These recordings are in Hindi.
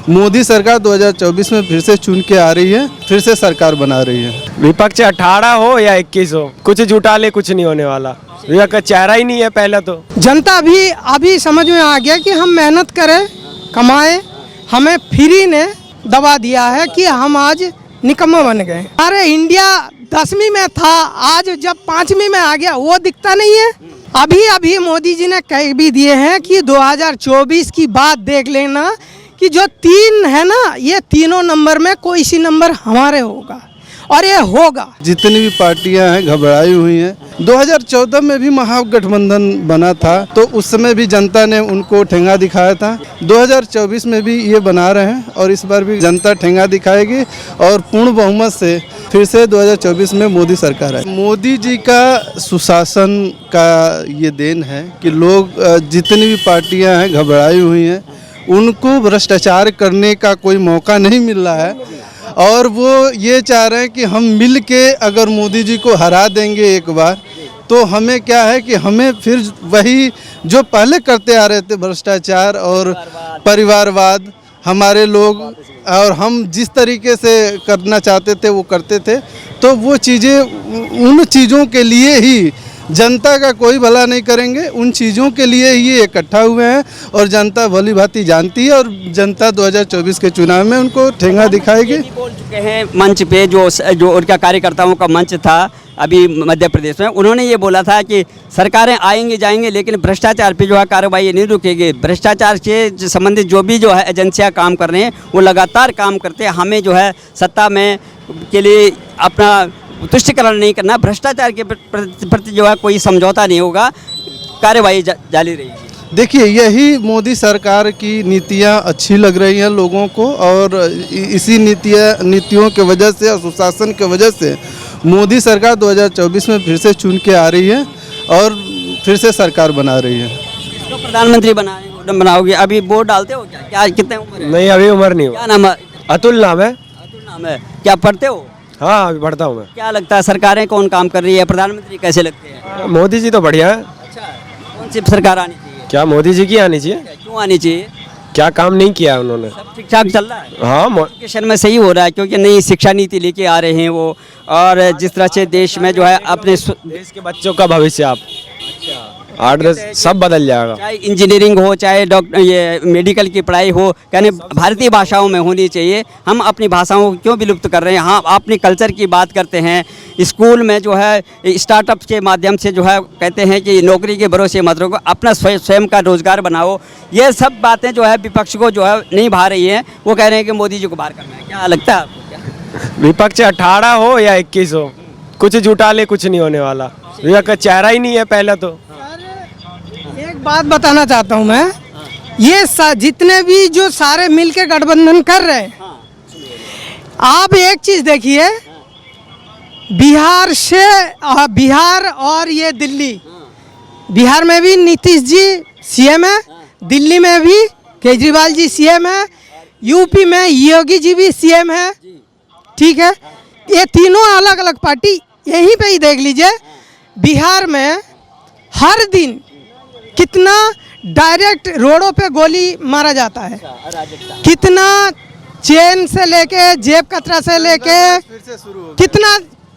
मोदी सरकार 2024 में फिर से चुन के आ रही है, फिर से सरकार बना रही है। विपक्ष 18 हो या 21 हो, कुछ जुटा ले कुछ नहीं होने वाला। विपक्ष का चेहरा ही नहीं है पहले तो। जनता अभी समझ में आ गया कि हम मेहनत करें, कमाएं, हमें फ्री ने दबा दिया है कि हम आज निकम्मा बन गए। अरे इंडिया 10वीं में था, आज जब 5वीं में आ गया वो दिखता नहीं है। अभी मोदी जी ने कह भी दिए हैं कि 2024 की बात देख लेना कि जो 3 है ना, ये तीनों नंबर में कोई सी नंबर हमारे होगा और ये होगा। जितनी भी पार्टियां हैं घबराई हुई हैं। 2014 में भी महागठबंधन बना था तो उस समय भी जनता ने उनको ठेंगा दिखाया था। 2024 में भी ये बना रहे हैं और इस बार भी जनता ठेंगा दिखाएगी और पूर्ण बहुमत से फिर से 2024 में मोदी सरकार है। मोदी जी का सुशासन का ये देन है कि लोग जितनी भी पार्टियां हैं घबराई हुई हैं, उनको भ्रष्टाचार करने का कोई मौका नहीं मिल रहा है और वो ये चाह रहे हैं कि हम मिल के अगर मोदी जी को हरा देंगे एक बार तो हमें क्या है कि हमें फिर वही जो पहले करते आ रहे थे भ्रष्टाचार और परिवारवाद, हमारे लोग और हम जिस तरीके से करना चाहते थे वो करते थे, तो वो चीज़ें उन चीज़ों के लिए ही जनता का कोई भला नहीं करेंगे, उन चीज़ों के लिए ही ये इकट्ठा हुए हैं और जनता भली भांति जानती है और जनता 2024 के चुनाव में उनको ठेंगा दिखाएगी। बोल चुके हैं मंच पे, जो उनका कार्यकर्ताओं का मंच था अभी मध्य प्रदेश में, उन्होंने ये बोला था कि सरकारें आएंगे जाएंगे लेकिन भ्रष्टाचार पे जो है कार्रवाई नहीं रुकेगी। भ्रष्टाचार से संबंधित जो भी जो है एजेंसियाँ काम कर रहे हैं वो लगातार काम करते हैं। हमें जो है सत्ता में के लिए अपना तुष्टिकरण नहीं करना, भ्रष्टाचार के प्रति जो है कोई समझौता नहीं होगा, कार्रवाई जारी रहेगी। देखिए, यही मोदी सरकार की नीतियां अच्छी लग रही हैं लोगों को और इसी नीतियों के वजह से और सुशासन के वजह से मोदी सरकार 2024 में फिर से चुन के आ रही है और फिर से सरकार बना रही है। तो प्रधानमंत्री बनाओगे, अभी वोट डालते हो क्या कितने उम्र है? नहीं, अभी उम्र नहीं हो। क्या नाम है? अतुल नाम है। अतुल नाम है। क्या पढ़ते हो? हाँ, अभी पढ़ता हूँ मैं। क्या लगता है सरकारें कौन काम कर रही है, प्रधानमंत्री कैसे लगते हैं? मोदी जी तो बढ़िया है। अच्छा, कौन सी सरकार आनी चाहिए? क्या मोदी जी की आनी चाहिए? क्यों आनी चाहिए? क्या काम नहीं किया उन्होंने? सब ठीक ठाक चल रहा है। हाँ, एजुकेशन में सही हो रहा है क्योंकि नई शिक्षा नीति लेके आ रहे हैं वो, और जिस तरह से देश में जो है अपने देश के बच्चों का भविष्य आप सब बदल जाएगा। चाहे इंजीनियरिंग हो, चाहे डॉक्टर ये मेडिकल की पढ़ाई हो, यानी भारतीय भाषाओं में होनी चाहिए। हम अपनी भाषाओं को क्यों विलुप्त कर रहे हैं? हाँ, अपने कल्चर की बात करते हैं। स्कूल में जो है स्टार्टअप के माध्यम से जो है कहते हैं कि नौकरी के भरोसे मत रखो, अपना स्वयं का रोजगार बनाओ। ये सब बातें जो है विपक्ष को जो है नहीं भा रही हैं। वो कह रहे हैं कि मोदी जी को बाहर करना है। क्या लगता है आपको? विपक्ष 18 हो या 21 हो, कुछ जुटा ले कुछ नहीं होने वाला। विपक्ष का चेहरा ही नहीं है पहले तो। एक बात बताना चाहता हूँ मैं, ये जितने भी जो सारे मिलके गठबंधन कर रहे हैं, आप एक चीज देखिए, बिहार और ये दिल्ली, बिहार में भी नीतीश जी सीएम है, दिल्ली में भी केजरीवाल जी सीएम है, यूपी में योगी जी भी सीएम है। ठीक है, ये तीनों अलग अलग पार्टी। यहीं पे ही देख लीजिए, बिहार में हर दिन कितना डायरेक्ट रोडों पे गोली मारा जाता है, कितना चेन से लेके जेब कतरा से लेके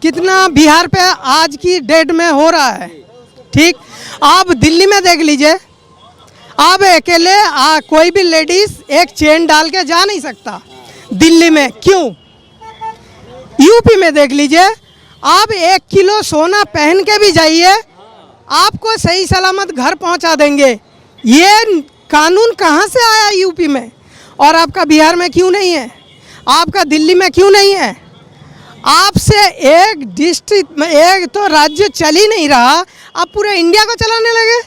कितना बिहार पे आज की डेट में हो रहा है। ठीक, आप दिल्ली में देख लीजिए, आप अकेले कोई भी लेडीज एक चेन डाल के जा नहीं सकता दिल्ली में। क्यों? यूपी में देख लीजिए, आप 1 किलो सोना पहन के भी जाइए, आपको सही सलामत घर पहुंचा देंगे। ये कानून कहां से आया यूपी में और आपका बिहार में क्यों नहीं है? आपका दिल्ली में क्यों नहीं है? आपसे एक डिस्ट्रिक्ट में एक तो राज्य चल ही नहीं रहा, आप पूरे इंडिया को चलाने लगे।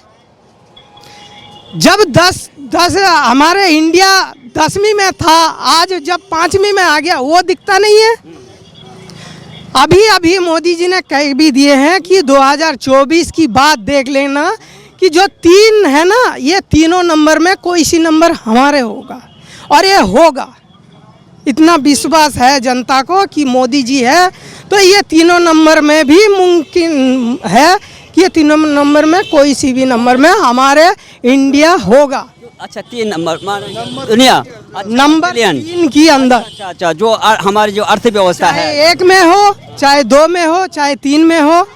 जब 10 हमारे इंडिया 10वीं में था, आज जब 5वीं में आ गया वो दिखता नहीं है। अभी मोदी जी ने कह भी दिए हैं कि 2024 की बात देख लेना कि जो 3 है ना, ये तीनों नंबर में कोई सी नंबर हमारे होगा और ये होगा। इतना विश्वास है जनता को कि मोदी जी है, तो ये तीनों नंबर में भी मुमकिन है कि ये तीनों नंबर में कोई सी भी नंबर में हमारे इंडिया होगा। अच्छा 3 नंबर दुनिया नंबर ट्रिलियन। 3 की अंदर। अच्छा अच्छा, जो हमारी जो अर्थव्यवस्था है, चाहे 1 में हो, चाहे 2 में हो, चाहे 3 में हो,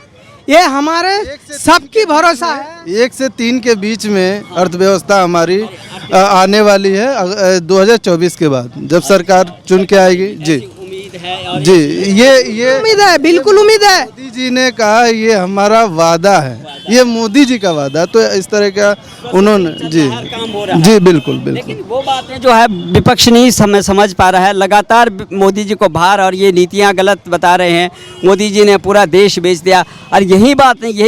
ये हमारे सबकी भरोसा है। 1 से 3 के बीच में अर्थव्यवस्था हमारी आने वाली है 2024 के बाद, जब सरकार चुन के आएगी। जी उम्मीद है। और जी, ये उम्मीद है, बिल्कुल उम्मीद है। मोदी जी ने कहा ये हमारा वादा है, ये मोदी जी का वादा, तो इस तरह का उन्होंने जी हर काम हो रहा है। जी बिल्कुल बिल्कुल। लेकिन वो बातें जो है विपक्ष नहीं समझ पा रहा है, लगातार मोदी जी को भार और ये नीतियां गलत बता रहे हैं। मोदी जी ने पूरा देश बेच दिया, और यही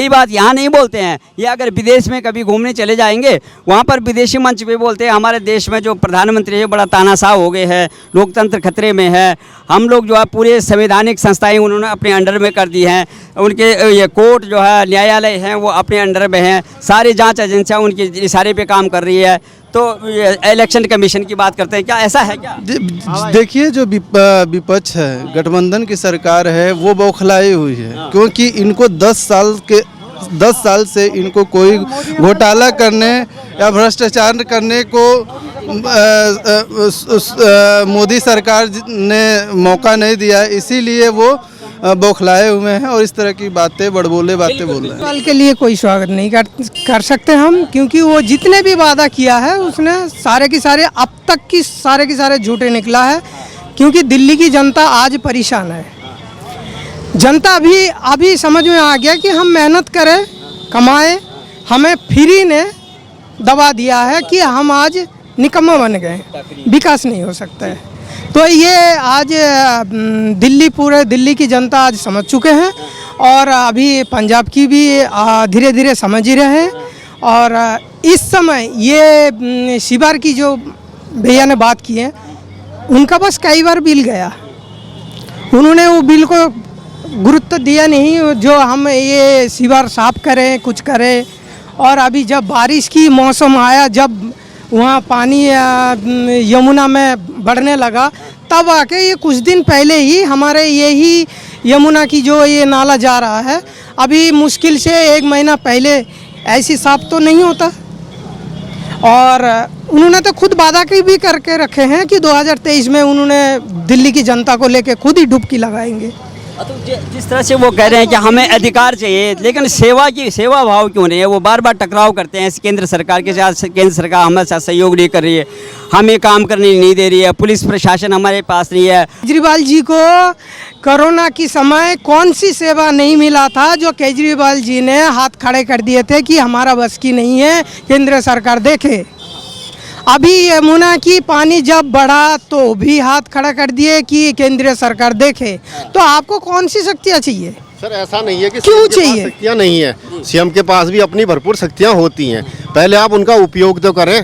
बात यहाँ नहीं बोलते हैं। ये अगर विदेश में कभी घूमने चले जाएंगे, वहाँ पर विदेशी मंच पे बोलते हैं हमारे देश में जो प्रधानमंत्री है बड़ा तानाशाह हो गए हैं, लोकतंत्र खतरे में है, हम लोग जो है पूरे संवैधानिक संस्थाएं उन्होंने अपने अंडर में कर दी हैं, उनके ये कोर्ट जो है न्यायालय हैं वो अपने अंडर में हैं, सारी जांच एजेंसियां उनके इशारे पे काम कर रही है। तो इलेक्शन कमीशन की बात करते हैं, क्या ऐसा है क्या? देखिए, जो विपक्ष है, गठबंधन की सरकार है, वो बौखलाई हुई है, क्योंकि इनको 10 साल से इनको कोई घोटाला करने या भ्रष्टाचार करने को मोदी सरकार ने मौका नहीं दिया, इसीलिए वो बौखलाए हुए हैं और इस तरह की बातें बड़बोले बातें बोल रहे हैं। केजरीवाल के लिए कोई स्वागत नहीं कर सकते हम, क्योंकि वो जितने भी वादा किया है उसने सारे के सारे अब तक की सारे झूठे निकला है। क्योंकि दिल्ली की जनता आज परेशान है। जनता अभी समझ में आ गया कि हम मेहनत करें, कमाएं, हमें फ्री ने दबा दिया है कि हम आज निकम्मा बन गए, विकास नहीं हो सकता है। तो ये आज पूरे दिल्ली की जनता आज समझ चुके हैं, और अभी पंजाब की भी धीरे धीरे समझ ही रहे हैं। और इस समय ये शिवार की जो भैया ने बात की है, उनका बस कई बार बिल गया, उन्होंने वो बिल को गुरुत्व दिया नहीं, जो हम ये शिवार साफ करें, कुछ करें। और अभी जब बारिश की मौसम आया, जब वहाँ पानी यमुना में बढ़ने लगा, तब आके ये कुछ दिन पहले ही हमारे यही यमुना की जो ये नाला जा रहा है, अभी मुश्किल से 1 महीना पहले ऐसी साफ तो नहीं होता। और उन्होंने तो खुद वादा की भी करके रखे हैं कि 2023 में उन्होंने दिल्ली की जनता को लेके खुद ही डुबकी लगाएंगे। तो जिस तरह से वो कह रहे हैं कि हमें अधिकार चाहिए, लेकिन सेवा भाव क्यों नहीं है? वो बार बार टकराव करते हैं केंद्र सरकार के साथ। केंद्र सरकार हमारे साथ सहयोग नहीं कर रही है, हमें काम करने नहीं दे रही है, पुलिस प्रशासन हमारे पास नहीं है। केजरीवाल जी को कोरोना की समय कौन सी सेवा नहीं मिला था जो केजरीवाल जी ने हाथ खड़े कर दिए थे कि हमारा बस की नहीं है, केंद्र सरकार देखे। अभी यमुना की पानी जब बढ़ा तो भी हाथ खड़ा कर दिए कि केंद्रीय सरकार देखे। तो आपको कौन सी शक्तियाँ चाहिए? सर ऐसा नहीं है कि क्यों सीएम के पास चाहिए? शक्तियाँ नहीं है, सीएम के पास भी अपनी भरपूर शक्तियाँ होती हैं। पहले आप उनका उपयोग तो करें,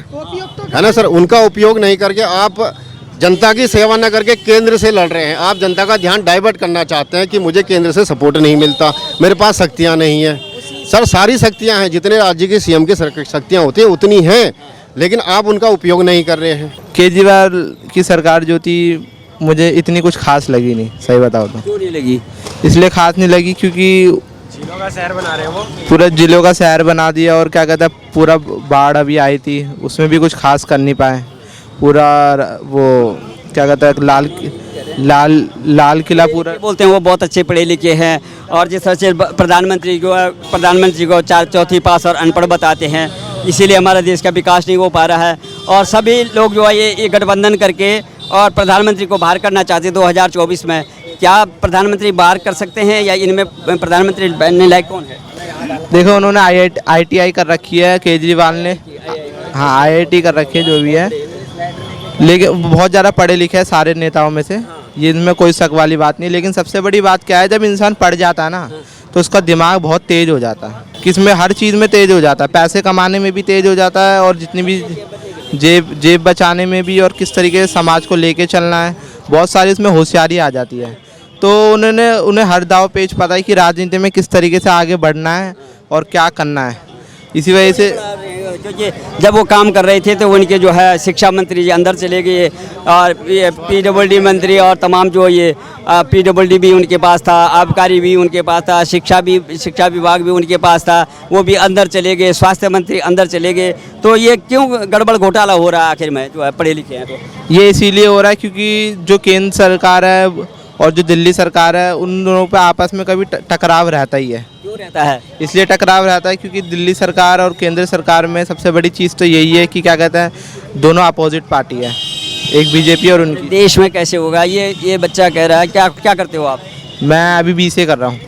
है ना सर? उनका उपयोग नहीं करके आप जनता की सेवा न करके केंद्र से लड़ रहे हैं। आप जनता का ध्यान डाइवर्ट करना चाहते हैं कि मुझे केंद्र से सपोर्ट नहीं मिलता, मेरे पास शक्तियाँ नहीं है। सर सारी शक्तियाँ हैं, जितने राज्य के सीएम की शक्तियाँ होती हैं उतनी हैं, लेकिन आप उनका उपयोग नहीं कर रहे हैं। केजरीवाल की सरकार जो थी मुझे इतनी कुछ खास लगी नहीं, सही बताओ तो। क्यों नहीं लगी? इसलिए खास नहीं लगी क्योंकि जिलों का शहर बना रहे हैं वो, पूरा जिलों का शहर बना दिया, और क्या कहता है पूरा बाढ़ अभी आई थी उसमें भी कुछ खास कर नहीं पाए। पूरा वो क्या कहता है लाल किला पूरा बोलते हैं वो बहुत अच्छे पढ़े लिखे हैं, और जिस तरह से प्रधानमंत्री को 4 पास और अनपढ़ बताते हैं, इसीलिए हमारा देश का विकास नहीं हो पा रहा है। और सभी लोग जो है ये गठबंधन करके और प्रधानमंत्री को बाहर करना चाहते हैं 2024 में। क्या प्रधानमंत्री बाहर कर सकते हैं, या इनमें प्रधानमंत्री बनने लायक कौन है? देखो उन्होंने IIT कर रखी है केजरीवाल ने, हाँ IIT कर रखी है जो भी है, लेकिन बहुत ज़्यादा पढ़े लिखे हैं सारे नेताओं में से, ये इनमें कोई शक वाली बात नहीं। लेकिन सबसे बड़ी बात क्या है, जब इंसान पढ़ जाता है ना तो उसका दिमाग बहुत तेज़ हो जाता है, किसमें हर चीज़ में तेज़ हो जाता है, पैसे कमाने में भी तेज़ हो जाता है, और जितनी भी जेब बचाने में भी, और किस तरीके से समाज को लेके चलना है, बहुत सारी इसमें होशियारी आ जाती है। तो उन्हें हर दाव पेच पता है कि राजनीति में किस तरीके से आगे बढ़ना है और क्या करना है। इसी वजह से क्योंकि जब वो काम कर रहे थे तो उनके जो है शिक्षा मंत्री जी अंदर चले गए और ये PWD मंत्री और तमाम जो ये PWD भी उनके पास था, आबकारी भी उनके पास था, शिक्षा विभाग भी उनके पास था, वो भी अंदर चले गए, स्वास्थ्य मंत्री अंदर चले गए। तो ये क्यों गड़बड़ घोटाला हो रहा है आखिर में, जो है पढ़े लिखे हैं तो? ये इसीलिए हो रहा है क्योंकि जो केंद्र सरकार है और जो दिल्ली सरकार है उन दोनों पे आपस में कभी टकराव रहता ही है। क्यों रहता है? इसलिए टकराव रहता है क्योंकि दिल्ली सरकार और केंद्र सरकार में सबसे बड़ी चीज़ तो यही है कि क्या कहते हैं, दोनों अपोजिट पार्टी है, एक बीजेपी और उनकी। देश में कैसे होगा ये बच्चा कह रहा है। क्या करते हो आप? मैं अभी BCA कर रहा हूँ।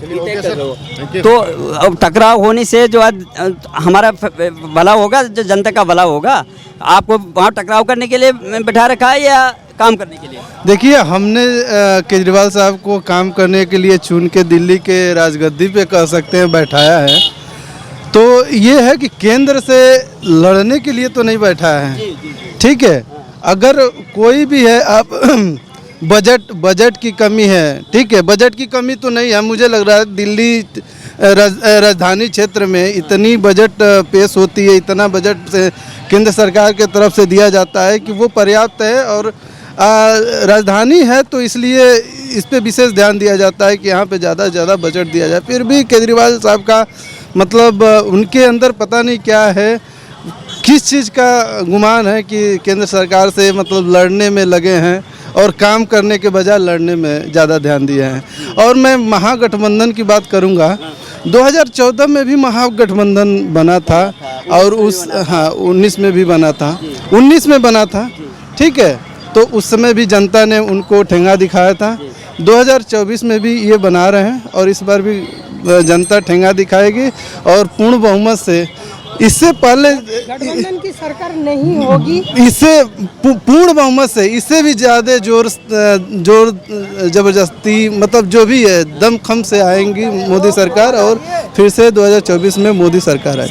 तो अब टकराव होने से जो है हमारा भला होगा, जो जनता का भला होगा। आपको वहाँ टकराव करने के लिए बैठा रखा है या काम करने के लिए? देखिए, हमने केजरीवाल साहब को काम करने के लिए चुन के दिल्ली के राजगद्दी पे कह सकते हैं बैठाया है। तो ये है कि केंद्र से लड़ने के लिए तो नहीं बैठा है, ठीक है। अगर कोई भी है, आप बजट की कमी है, ठीक है, बजट की कमी तो नहीं है। मुझे लग रहा है दिल्ली राजधानी क्षेत्र में इतनी बजट पेश होती है, इतना बजट से केंद्र सरकार के तरफ से दिया जाता है कि वो पर्याप्त है। और राजधानी है तो इसलिए इस पे विशेष ध्यान दिया जाता है कि यहाँ पे ज़्यादा से ज़्यादा बजट दिया जाए। फिर भी केजरीवाल साहब का मतलब उनके अंदर पता नहीं क्या है, किस चीज़ का गुमान है कि केंद्र सरकार से मतलब लड़ने में लगे हैं और काम करने के बजाय लड़ने में ज़्यादा ध्यान दिए हैं। और मैं महागठबंधन की बात करूँगा, 2014 में भी महागठबंधन बना था और 19 में भी बना था, 19 में बना था, ठीक है। तो उस समय भी जनता ने उनको ठेंगा दिखाया था। 2024 में भी ये बना रहे हैं और इस बार भी जनता ठेंगा दिखाएगी और पूर्ण बहुमत से। इससे पहले गठबंधन की सरकार नहीं होगी, इससे पूर्ण बहुमत से, इससे भी ज़्यादा जोर जबरदस्ती मतलब जो भी है दमखम से आएंगी मोदी सरकार और फिर से 2024 में मोदी सरकार आएगी।